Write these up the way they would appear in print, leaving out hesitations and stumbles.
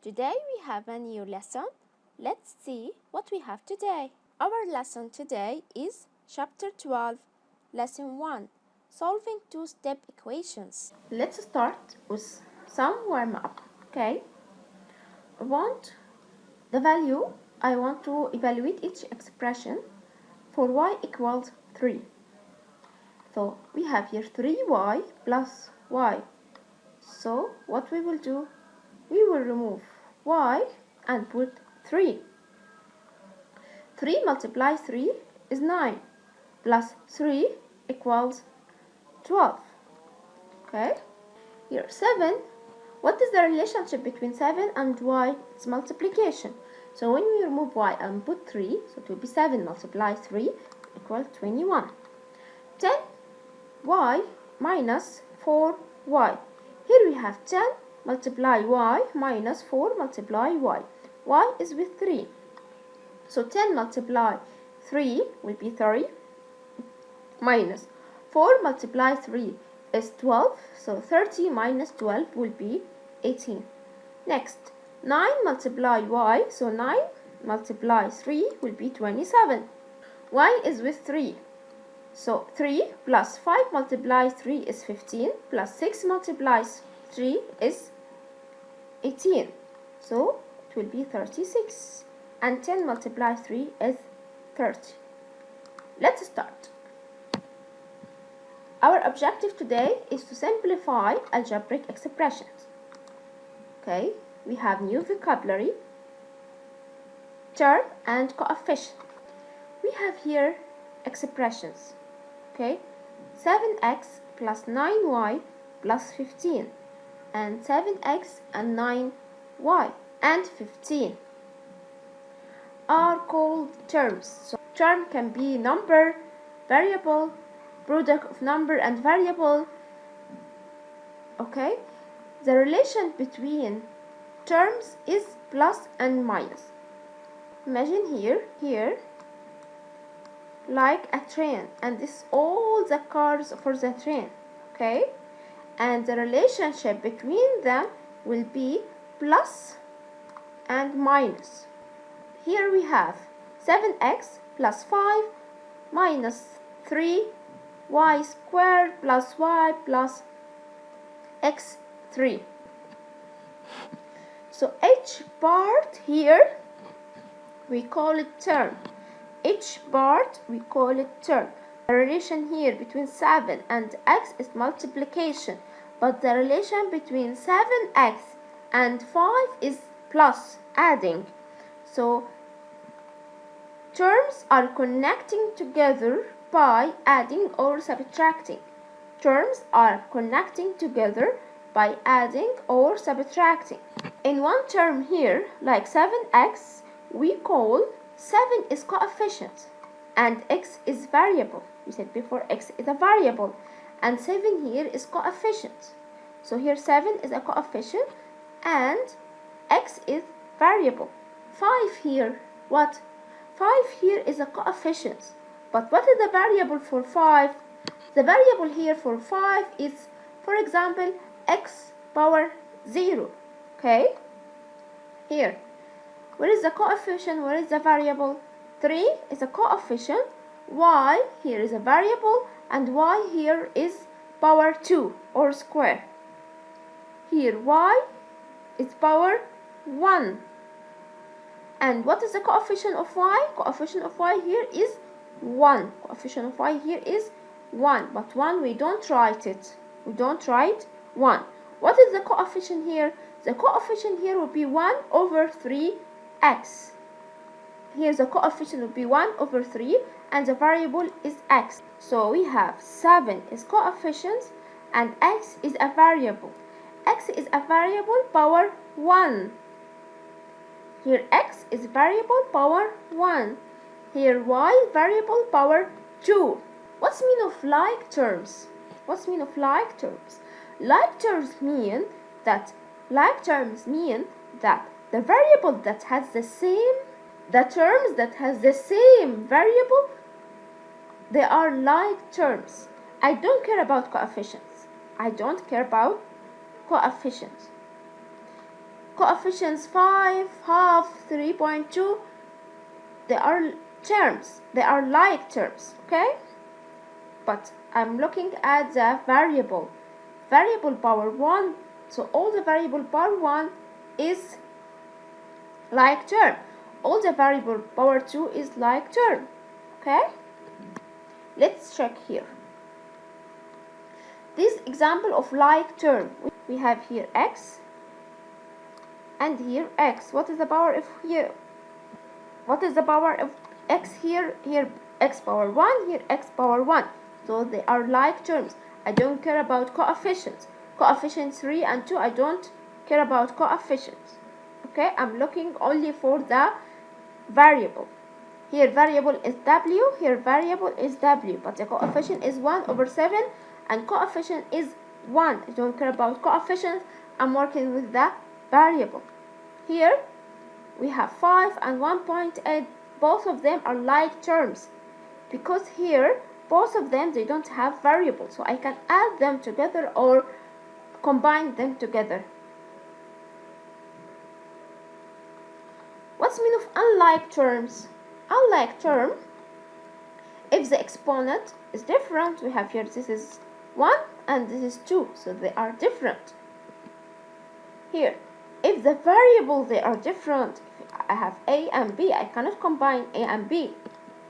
Today we have a new lesson. Let's see what we have today. Our lesson today is Chapter 12, Lesson 1, Solving Two-Step Equations. Let's start with some warm-up, okay? I want to evaluate each expression for y equals 3. So we have here 3y plus y. So what we will do? We will remove y and put 3. 3 multiplied 3 is 9 plus 3 equals 12. Okay? Here 7. What is the relationship between 7 and y? It's multiplication. So when we remove y and put 3, so it will be 7 multiplied 3 equals 21. 10y minus 4y. Here we have 10 multiply y minus 4 multiply y. Y is with 3. So 10 multiply 3 will be 30 minus 4 multiply 3 is 12. So 30 minus 12 will be 18. Next, 9 multiply y. So 9 multiply 3 will be 27. Y is with 3. So 3 plus 5 multiplies 3 is 15 plus 6 multiplies 3 is 18. So it will be 36. And 10 multiplies 3 is 30. Let's start. Our objective today is to simplify algebraic expressions. Okay, we have new vocabulary, term and coefficient. We have here expressions. Okay, 7x plus 9y plus 15 and 7x and 9y and 15 are called terms. So term can be number, variable, product of number and variable. Okay, the relation between terms is plus and minus. Imagine here like a train, and this all the cars for the train. Okay, and the relationship between them will be plus and minus. Here we have 7x plus 5 minus 3y squared plus y plus x3. So each part here we call it term. Each part we call it term. The relation here between 7 and x is multiplication, but the relation between 7x and 5 is plus, adding. So terms are connecting together by adding or subtracting. Terms are connecting together by adding or subtracting. In one term here, like 7x, we call 7 is coefficient and x is variable. We said before x is a variable and 7 here is coefficient. So here 7 is a coefficient and x is variable. 5 here, what? 5 here is a coefficient. But what is the variable for 5? The variable here for 5 is, for example, x power 0. Okay? Here. Where is the coefficient? Where is the variable? 3 is a coefficient. Y here is a variable. And y here is power 2 or square. Here y is power 1. And what is the coefficient of y? Coefficient of y here is 1. Coefficient of y here is 1. But 1 we don't write it. We don't write 1. What is the coefficient here? The coefficient here will be 1 over 3x. Here the coefficient will be 1 over 3 and the variable is x. So we have 7 is coefficient and x is a variable. X is a variable power 1. Here x is variable power 1. Here y variable power 2. What's mean of like terms? What's mean of like terms? Like terms mean that the variable that has the same, the terms that has the same variable, they are like terms. I don't care about coefficients. I don't care about coefficients. coefficients 5, half, 3.2, they are terms, they are like terms, okay? But I'm looking at the variable power 1, so all the variable power 1 is like term, all the variable power 2 is like term, okay? Let's check here. This example of like term, we have here x and here x. What is the power of here? What is the power of x here? Here x power 1, here x power 1. So they are like terms. I don't care about coefficients. Coefficients 3 and 2, I don't care about coefficients. Okay, I'm looking only for the variable. Here variable is w, here variable is w, but the coefficient is 1/7 and coefficient is 1. I don't care about coefficients, I'm working with the variable. Here we have 5 and 1.8, both of them are like terms, because here both of them, they don't have variables, so I can add them together or combine them together. What's mean of unlike terms? Unlike term, if the exponent is different, we have here this is 1 and this is 2, so they are different. Here, if the variable they are different, if I have a and b, I cannot combine a and b.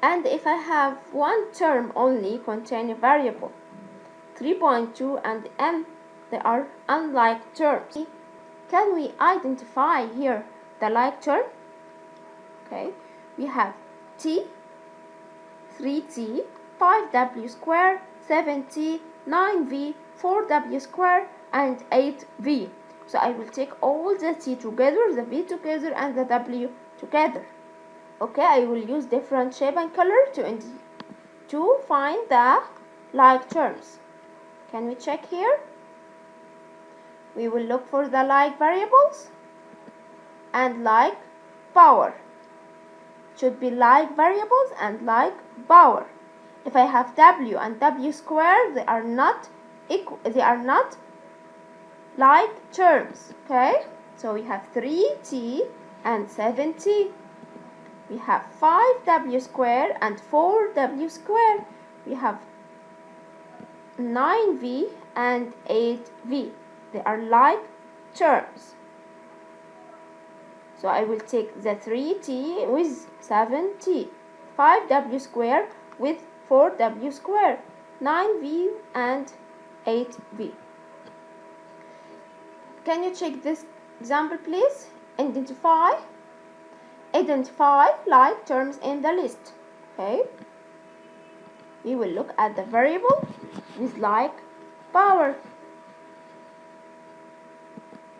And if I have one term only contain a variable, 3.2 and n, they are unlike terms. Can we identify here the like term? Okay, we have t, 3t, 5w squared, 7t, 9v, 4w squared, and 8v. So I will take all the t together, the v together, and the w together. Okay, I will use different shape and color to find the like terms. Can we check here? We will look for the like variables and like power. Should be like variables and like power. If I have w and w squared, they are not equal, they are not like terms. Okay, so we have 3t and 7t. We have 5w squared and 4w squared. We have 9v and 8v. They are like terms. So I will take the 3t with 7t, 5w squared with 4w squared, 9v and 8v. Can you check this example, please? Identify like terms in the list. Okay, we will look at the variable with like power.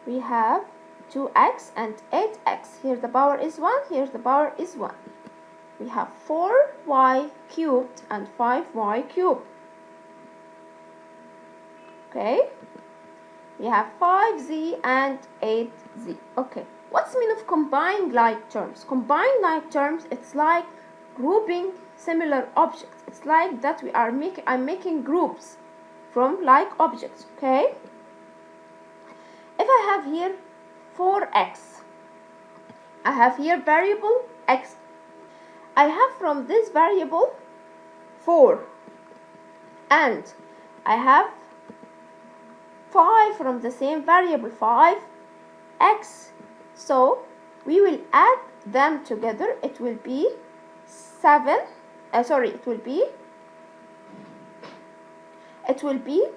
We have 2x and 8x. Here the power is 1, here the power is 1. We have 4y cubed and 5y cubed. Okay, we have 5z and 8z. Okay, what's the meaning of combined like terms? Combined like terms, it's like grouping similar objects. It's like that I'm making groups from like objects. Okay, if I have here 4x, I have here variable x. I have from this variable 4 and I have 5 from the same variable, 5x. So we will add them together. It will be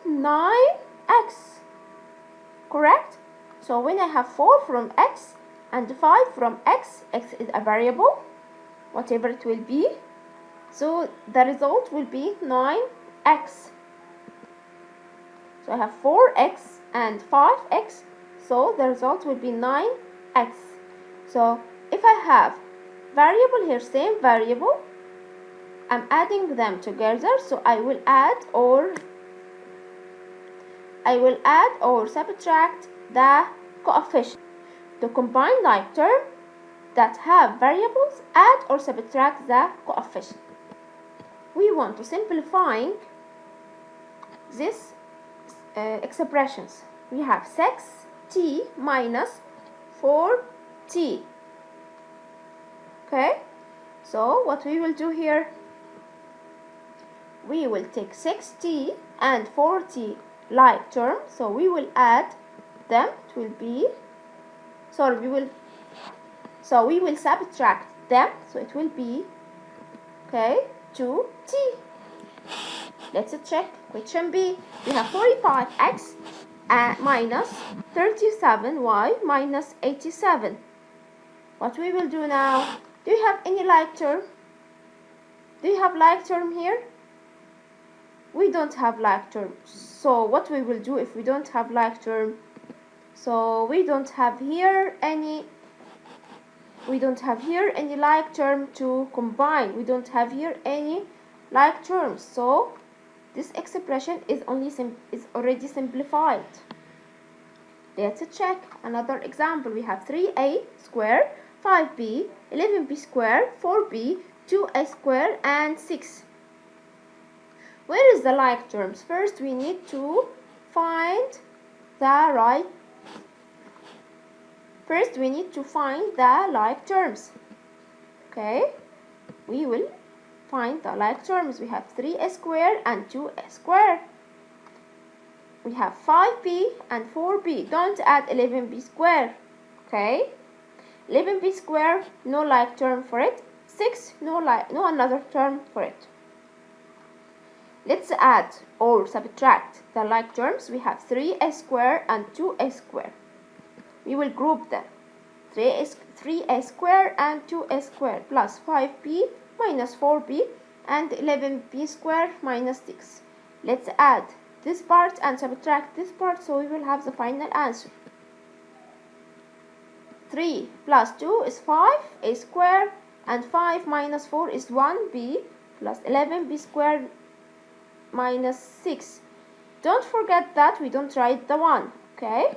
9x, correct? So when I have 4 from x and 5 from x, x is a variable, whatever it will be, so the result will be 9x. So I have 4x and 5x, so the result will be 9x. So if I have variable here, same variable, I'm adding them together, so I will add or subtract the coefficient. To combine like term that have variables, add or subtract the coefficient. We want to simplifying this expressions. We have 6t minus 4t. Okay, so what we will do here, we will take 6t and 4t like term, so we will add them. It will be, we will subtract them, so it will be, okay, 2t. Let's check question B. We have 45x minus 37y minus 87. What we will do now, do you have any like term? Do you have like term here? We don't have like term. So what we will do if we don't have like term? So we don't have here any like term to combine. We don't have here any like terms. So this expression is already simplified. Let's check another example. We have 3a squared, 5b, 11b squared, 4b, 2a squared, and 6. Where is the like terms? First, we need to find the like terms. Okay, we will find the like terms. We have 3a squared and 2a squared. We have 5b and 4b. Don't add 11b squared. Okay, 11b squared, no like term for it. 6, no another term for it. Let's add or subtract the like terms. We have 3a squared and 2a squared. We will group them. 3a squared and 2a squared plus 5b minus 4b and 11b squared minus 6. Let's add this part and subtract this part, so we will have the final answer. 3 plus 2 is 5a squared, and 5 minus 4 is 1b plus 11b squared minus 6. Don't forget that we don't write the 1, okay?